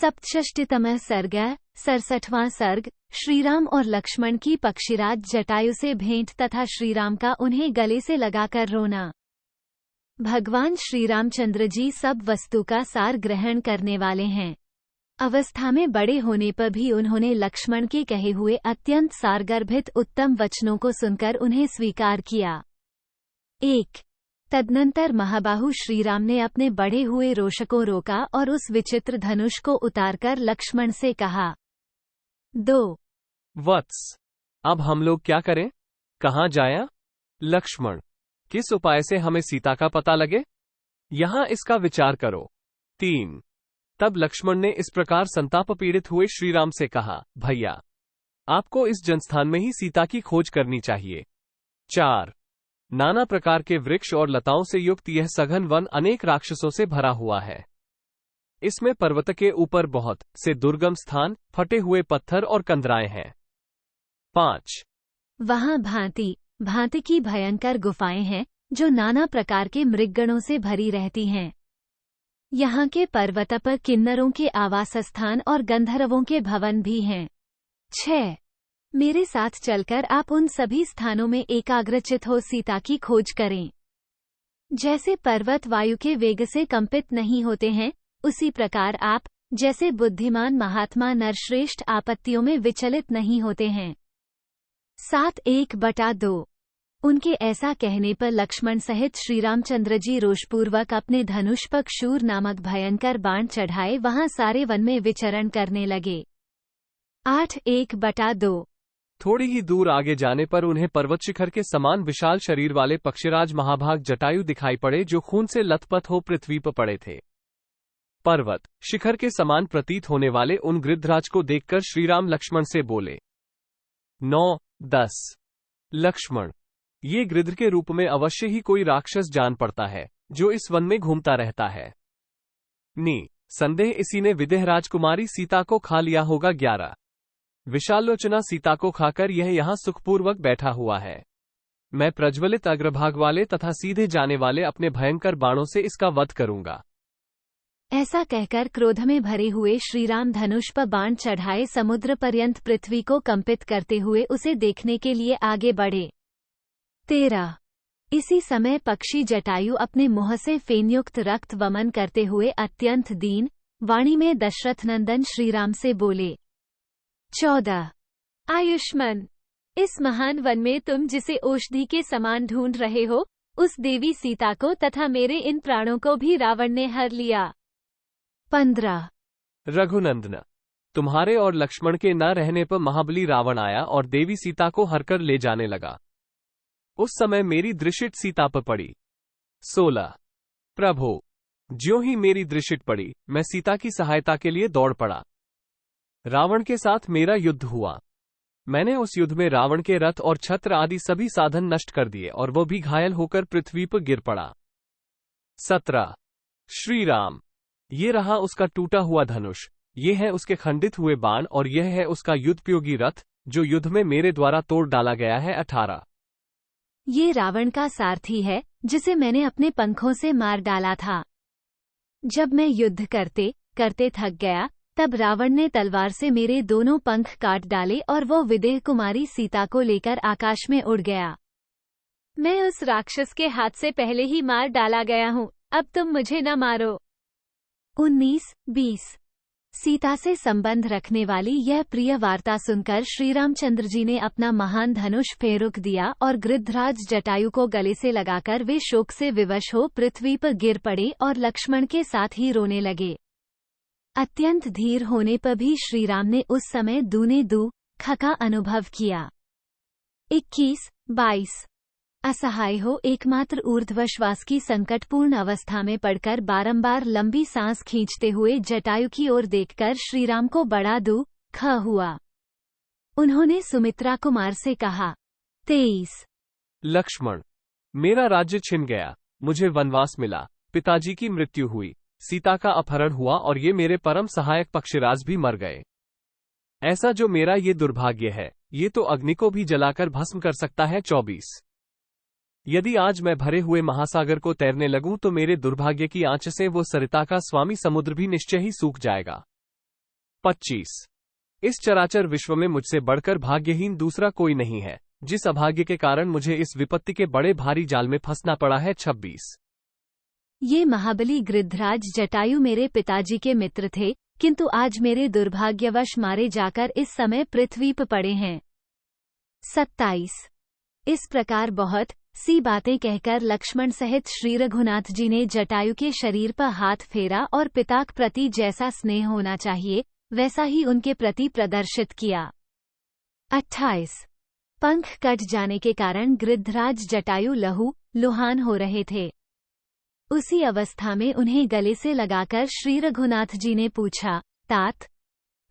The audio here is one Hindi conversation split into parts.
सप्तषष्टितमः सर्ग 67वां सर्ग। श्रीराम और लक्ष्मण की पक्षीराज जटायु से भेंट तथा श्रीराम का उन्हें गले से लगाकर रोना। भगवान श्री रामचंद्र जी सब वस्तु का सार ग्रहण करने वाले हैं। अवस्था में बड़े होने पर भी उन्होंने लक्ष्मण के कहे हुए अत्यंत सारगर्भित उत्तम वचनों को सुनकर उन्हें स्वीकार किया। 1। तदनंतर महाबाहु श्रीराम ने अपने बढ़े हुए रोष को रोका और उस विचित्र धनुष को उतारकर लक्ष्मण से कहा। 2। वत्स, अब हम लोग क्या करें? कहाँ जाएं? लक्ष्मण, किस उपाय से हमें सीता का पता लगे? यहाँ इसका विचार करो। 3। तब लक्ष्मण ने इस प्रकार संताप पीड़ित हुए श्रीराम से कहा, भैया, आपको इस जनस्थान में ही सीता की खोज करनी चाहिए। 4। नाना प्रकार के वृक्ष और लताओं से युक्त यह सघन वन अनेक राक्षसों से भरा हुआ है। इसमें पर्वत के ऊपर बहुत से दुर्गम स्थान, फटे हुए पत्थर और कंदराएं हैं। 5। वहाँ भांति भांति की भयंकर गुफाएं हैं जो नाना प्रकार के मृगगणों से भरी रहती हैं। यहाँ के पर्वत पर किन्नरों के आवास स्थान और गंधर्वों के भवन भी हैं। 6। मेरे साथ चलकर आप उन सभी स्थानों में एकाग्रचित हो सीता की खोज करें। जैसे पर्वत वायु के वेग से कंपित नहीं होते हैं, उसी प्रकार आप जैसे बुद्धिमान महात्मा नरश्रेष्ठ आपत्तियों में विचलित नहीं होते हैं। 7:1/2। उनके ऐसा कहने पर लक्ष्मण सहित श्रीरामचंद्र जी रोषपूर्वक अपने धनुष पर शूर नामक भयंकर बाण चढ़ाए वहां सारे वन में विचरण करने लगे। 8:1/2। थोड़ी ही दूर आगे जाने पर उन्हें पर्वत शिखर के समान विशाल शरीर वाले पक्षीराज महाभाग जटायु दिखाई पड़े जो खून से लथपथ हो पृथ्वी पर पड़े थे। पर्वत शिखर के समान प्रतीत होने वाले उन गृद्धराज को देखकर श्रीराम लक्ष्मण से बोले। 9:10। लक्ष्मण, ये गृध्र के रूप में अवश्य ही कोई राक्षस जान पड़ता है जो इस वन में घूमता रहता है। संदेह इसी ने विदेह राजकुमारी सीता को खा लिया होगा। 11। विशालोचना सीता को खाकर यह यहाँ सुखपूर्वक बैठा हुआ है। मैं प्रज्वलित अग्रभाग वाले तथा सीधे जाने वाले अपने भयंकर बाणों से इसका वध करूंगा। ऐसा कहकर क्रोध में भरे हुए श्रीराम धनुष पर बाण चढ़ाए समुद्र पर्यंत पृथ्वी को कंपित करते हुए उसे देखने के लिए आगे बढ़े। 13। इसी समय पक्षी जटायु अपने मुंह से फेनयुक्त रक्त वमन करते हुए अत्यंत दीन वाणी में दशरथ नंदन श्रीराम से बोले। 14। आयुष्मान, इस महान वन में तुम जिसे औषधि के समान ढूंढ रहे हो, उस देवी सीता को तथा मेरे इन प्राणों को भी रावण ने हर लिया। 15। रघुनंदन, तुम्हारे और लक्ष्मण के न रहने पर महाबली रावण आया और देवी सीता को हरकर ले जाने लगा। उस समय मेरी दृष्टि सीता पर पड़ी। 16। प्रभु, ज्यों ही मेरी दृष्टि पड़ी, मैं सीता की सहायता के लिए दौड़ पड़ा। रावण के साथ मेरा युद्ध हुआ। मैंने उस युद्ध में रावण के रथ और छत्र आदि सभी साधन नष्ट कर दिए और वो भी घायल होकर पृथ्वी पर गिर पड़ा। 17। श्रीराम, ये रहा उसका टूटा हुआ धनुष, ये है उसके खंडित हुए बाण और यह है उसका युद्धोपयोगी रथ जो युद्ध में मेरे द्वारा तोड़ डाला गया है। 18। ये रावण का सारथी है जिसे मैंने अपने पंखों से मार डाला था। जब मैं युद्ध करते करते थक गया, तब रावण ने तलवार से मेरे दोनों पंख काट डाले और वो विदेह कुमारी सीता को लेकर आकाश में उड़ गया। मैं उस राक्षस के हाथ से पहले ही मार डाला गया हूँ, अब तुम मुझे न मारो। 19-20। सीता से संबंध रखने वाली यह प्रिय वार्ता सुनकर श्रीरामचंद्र जी ने अपना महान धनुष फेरुक दिया और गृद्धराज जटायु को गले से लगाकर वे शोक से विवश हो पृथ्वी पर गिर पड़े और लक्ष्मण के साथ ही रोने लगे। अत्यंत धीर होने पर भी श्रीराम ने उस समय दूने दुख का अनुभव किया। 21-22। असहाय हो एकमात्र ऊर्ध्वश्वास की संकटपूर्ण अवस्था में पड़कर बारंबार लंबी सांस खींचते हुए जटायु की ओर देखकर श्रीराम को बड़ा दुख हुआ। उन्होंने सुमित्रा कुमार से कहा। 23। लक्ष्मण, मेरा राज्य छिन गया, मुझे वनवास मिला, पिताजी की मृत्यु हुई, सीता का अपहरण हुआ और ये मेरे परम सहायक पक्षीराज भी मर गए। ऐसा जो मेरा ये दुर्भाग्य है, ये तो अग्नि को भी जलाकर भस्म कर सकता है। 24। यदि आज मैं भरे हुए महासागर को तैरने लगूं तो मेरे दुर्भाग्य की आंच से वो सरिता का स्वामी समुद्र भी निश्चय ही सूख जाएगा। 25। इस चराचर विश्व में मुझसे बढ़कर भाग्यहीन दूसरा कोई नहीं है, जिस अभाग्य के कारण मुझे इस विपत्ति के बड़े भारी जाल में फंसना पड़ा है। 26। ये महाबली गृध्राज जटायु मेरे पिताजी के मित्र थे, किंतु आज मेरे दुर्भाग्यवश मारे जाकर इस समय पृथ्वी पर पड़े हैं। 27। इस प्रकार बहुत सी बातें कहकर लक्ष्मण सहित श्री रघुनाथ जी ने जटायु के शरीर पर हाथ फेरा और पिता के प्रति जैसा स्नेह होना चाहिए वैसा ही उनके प्रति प्रदर्शित किया। 28। पंख कट जाने के कारण गृध्राज जटायु लुहान हो रहे थे। उसी अवस्था में उन्हें गले से लगाकर श्री रघुनाथ जी ने पूछा, तात,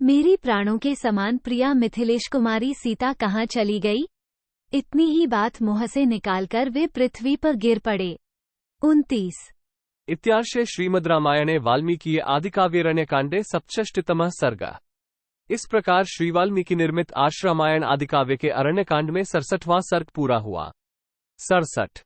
मेरी प्राणों के समान प्रिया मिथिलेश कुमारी सीता कहाँ चली गई? इतनी ही बात मुंह से निकालकर वे पृथ्वी पर गिर पड़े। 29। इत्यार्षे श्रीमद् रामायणे वाल्मीकि आदिकाव्यरण्य कांडे सप्तषष्टितमः सर्गः। इस प्रकार श्री वाल्मीकि निर्मित आश्रमायण आदिकाव्य के अरण्यकांड में 67वां सर्ग पूरा हुआ। 67।